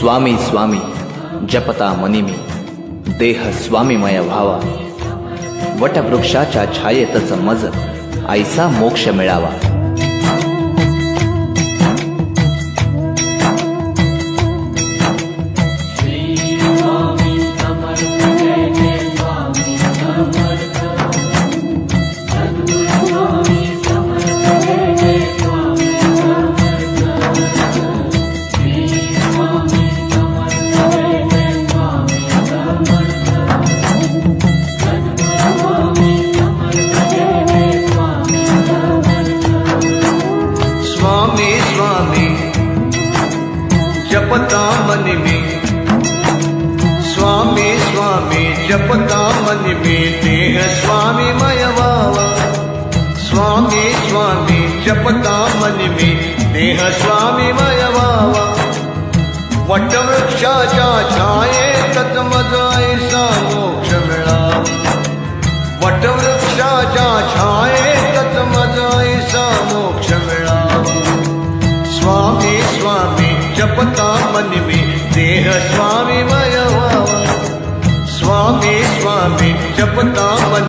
स्वामी स्वामी जपता मनी मी, देह स्वामीमय व्हावा. वटवृक्षाच्या छायेतच मज ऐसा मोक्ष मिळावा. स्वामी स्वामी जपता मन में, स्वामी स्वामी जपता मन में, देह स्वामीमय व्हावा. स्वामी स्वामी जपता मन में, देह स्वामीमय व्हावा. वटवृक्षाच्या छायेत मज ऐसा मोक्ष मिळावा. वटवृक्षाच्या छायेत मज ऐसा मोक्ष मिळावा. स्वामी स्वामी जपता मन में, देह स्वामीमय व्हावा. स्वामी स्वामी जपता मन